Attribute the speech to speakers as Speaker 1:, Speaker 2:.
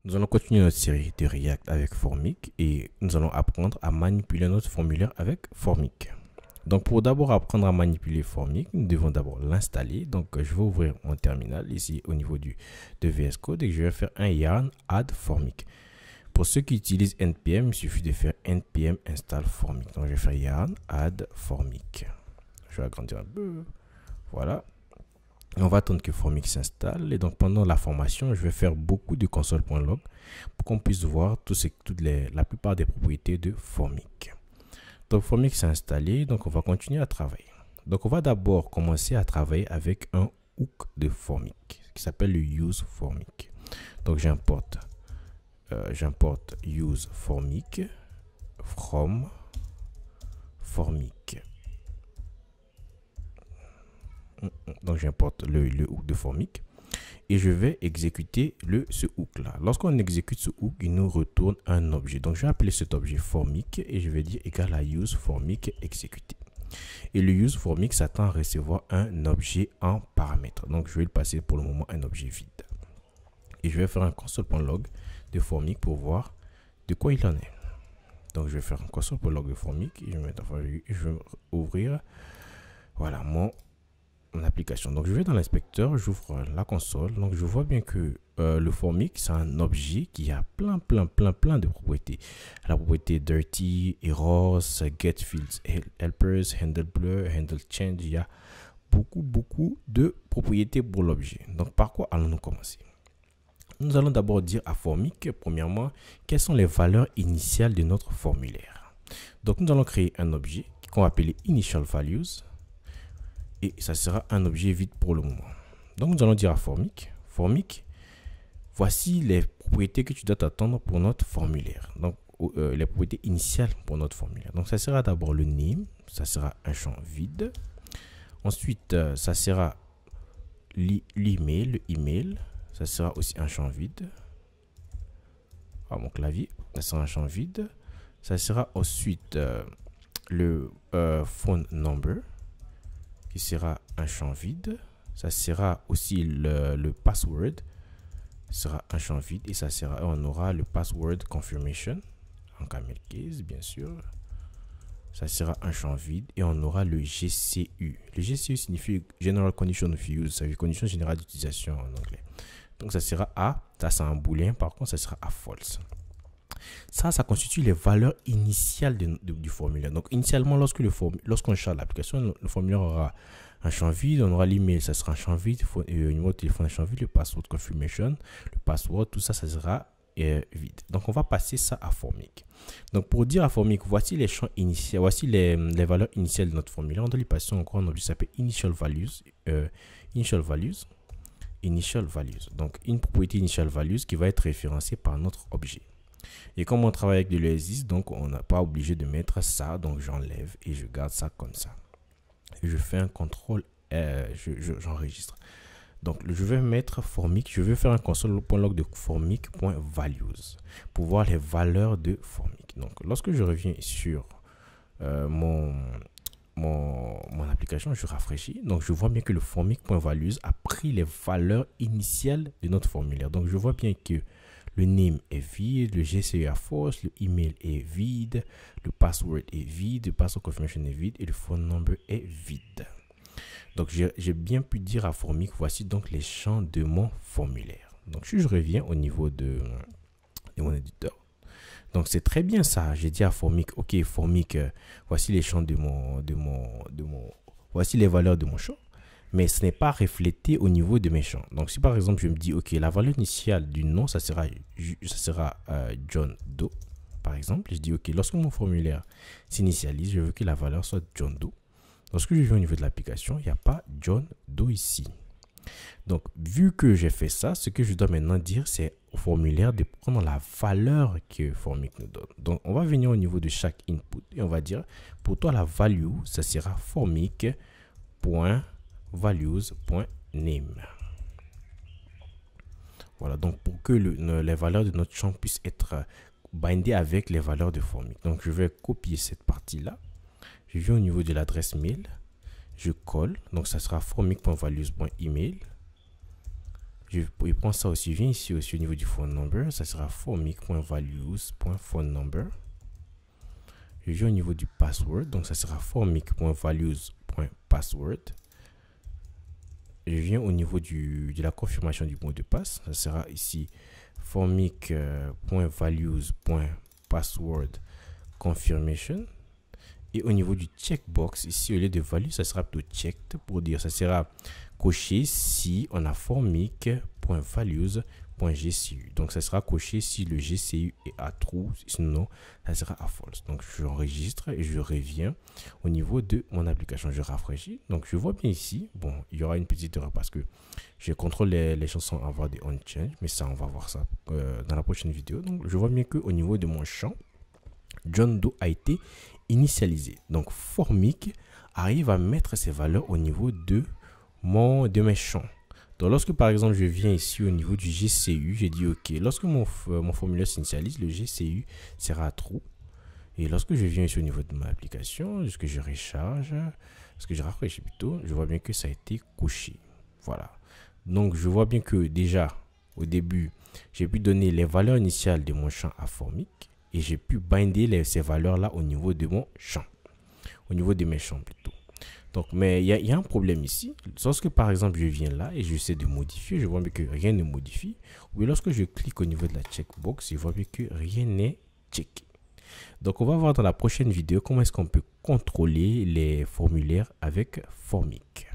Speaker 1: Nous allons continuer notre série de React avec Formic et nous allons apprendre à manipuler notre formulaire avec Formic. Donc pour d'abord apprendre à manipuler Formic, nous devons d'abord l'installer. Donc je vais ouvrir mon terminal ici au niveau de VS Code et je vais faire un yarn add Formic. Pour ceux qui utilisent npm, il suffit de faire npm install Formic. Donc je vais faire yarn add Formic. Je vais agrandir un peu. Voilà. On va attendre que Formic s'installe et donc pendant la formation, je vais faire beaucoup de console.log pour qu'on puisse voir la plupart des propriétés de Formic. Donc Formic s'est installé, donc on va continuer à travailler. Donc on va d'abord commencer à travailler avec un hook de Formic qui s'appelle le use Formic. Donc j'importe use Formic from Formic. Donc j'importe le hook de Formic et je vais exécuter ce hook là. Lorsqu'on exécute ce hook, il nous retourne un objet. Donc je vais appeler cet objet Formic et je vais dire égal à use Formic exécuté. Et le use Formic s'attend à recevoir un objet en paramètre. Donc je vais le passer pour le moment un objet vide. Et je vais faire un console.log de Formic pour voir de quoi il en est. Donc je vais faire un console.log de Formic et je vais ouvrir voilà mon application. Donc je vais dans l'inspecteur, j'ouvre la console. Donc je vois bien que le Formic c'est un objet qui a plein de propriétés. La propriété dirty, errors, get fields, helpers, handle blur, handle change. Il y a beaucoup de propriétés pour l'objet. Donc par quoi allons-nous commencer? Nous allons d'abord dire à Formic, premièrement, quelles sont les valeurs initiales de notre formulaire. Donc nous allons créer un objet qu'on va appeler initial values. Et ça sera un objet vide pour le moment. Donc nous allons dire à Formic, voici les propriétés que tu dois t'attendre pour notre formulaire. Donc les propriétés initiales pour notre formulaire. Donc ça sera d'abord le name, ça sera un champ vide. Ensuite, ça sera l'email, le email, ça sera aussi un champ vide. Ah, mon clavier, ça sera un champ vide. Ça sera ensuite le phone number, qui sera un champ vide. Ça sera aussi le password, sera un champ vide et ça sera, on aura le password confirmation en camel case bien sûr. Ça sera un champ vide et on aura le GCU. Le GCU signifie General Condition of Use, ça veut dire condition générale d'utilisation en anglais. Donc ça sera à, ça c'est un booléen, par contre ça sera à false. Ça constitue les valeurs initiales du formulaire. Donc, initialement, lorsqu'on charge l'application, le formulaire aura un champ vide, on aura l'email, ça sera un champ vide, le numéro de téléphone, un champ vide, le password confirmation, le password, tout ça, ça sera vide. Donc, on va passer ça à Formic. Donc, pour dire à Formic, voici les champs initiaux, voici les valeurs initiales de notre formulaire. On doit lui passer encore un objet qui s'appelle initial values. Donc, une propriété initial values qui va être référencée par notre objet. Et comme on travaille avec de l'ESIS, donc on n'a pas obligé de mettre ça, donc j'enlève et je garde ça comme ça. Et je fais un contrôle, j'enregistre. Donc je vais mettre Formic, je vais faire un console.log de Formic.values pour voir les valeurs de Formic. Donc lorsque je reviens sur mon application, je rafraîchis. Donc je vois bien que le Formic.values a pris les valeurs initiales de notre formulaire. Donc je vois bien que le name est vide, le GCE à false, le email est vide, le password est vide, le password confirmation est vide et le phone number est vide. Donc, j'ai bien pu dire à Formic, voici donc les champs de mon formulaire. Donc, si je reviens au niveau de mon éditeur, donc c'est très bien ça. J'ai dit à Formic, ok Formic, voici les champs voici les valeurs de mon champ. Mais ce n'est pas reflété au niveau de mes champs. Donc, si par exemple, je me dis, ok, la valeur initiale du nom, ça sera John Doe, par exemple. Je dis, ok, lorsque mon formulaire s'initialise, je veux que la valeur soit John Doe. Lorsque je vais au niveau de l'application, il n'y a pas John Doe ici. Donc, vu que j'ai fait ça, ce que je dois maintenant dire, c'est au formulaire de prendre la valeur que Formic nous donne. Donc, on va venir au niveau de chaque input et on va dire, pour toi, la value, ça sera Formic.values.name. Voilà, donc pour que les valeurs de notre champ puissent être bindées avec les valeurs de Formic. Donc je vais copier cette partie-là. Je viens au niveau de l'adresse mail. Je colle. Donc ça sera formic.values.email. Je prends ça aussi, je viens ici aussi au niveau du phone number, ça sera formic.values.phone number. Je viens au niveau du password, donc ça sera formic.values.password. Je viens au niveau de la confirmation du mot de passe, ça sera ici formic.values.password confirmation. Et au niveau du checkbox, ici au lieu de value, ça sera plutôt checked pour dire ça sera coché si on a formic.values.gcu. Donc ça sera coché si le GCU est à true, sinon ça sera à false. Donc je enregistre et je reviens au niveau de mon application. Je rafraîchis. Donc je vois bien ici, bon, il y aura une petite erreur parce que je contrôle les chansons avoir des on change, mais ça on va voir ça dans la prochaine vidéo. Donc je vois bien que au niveau de mon champ, John Doe a été initialisé. Donc Formic arrive à mettre ses valeurs au niveau de mes champs. Donc lorsque par exemple je viens ici au niveau du GCU, j'ai dit ok, lorsque mon formulaire s'initialise, le GCU sera true. Et lorsque je viens ici au niveau de ma application, lorsque je recharge, lorsque je rafraîchis plutôt, je vois bien que ça a été coché. Voilà. Donc je vois bien que déjà au début, j'ai pu donner les valeurs initiales de mon champ à Formic. Et j'ai pu binder ces valeurs-là au niveau de mon champ. Au niveau de mes champs plutôt. Donc, mais il y a un problème ici. Lorsque par exemple je viens là et j'essaie de modifier, je vois bien que rien ne modifie. Ou lorsque je clique au niveau de la checkbox, je vois bien que rien n'est checké. Donc on va voir dans la prochaine vidéo comment est-ce qu'on peut contrôler les formulaires avec Formic.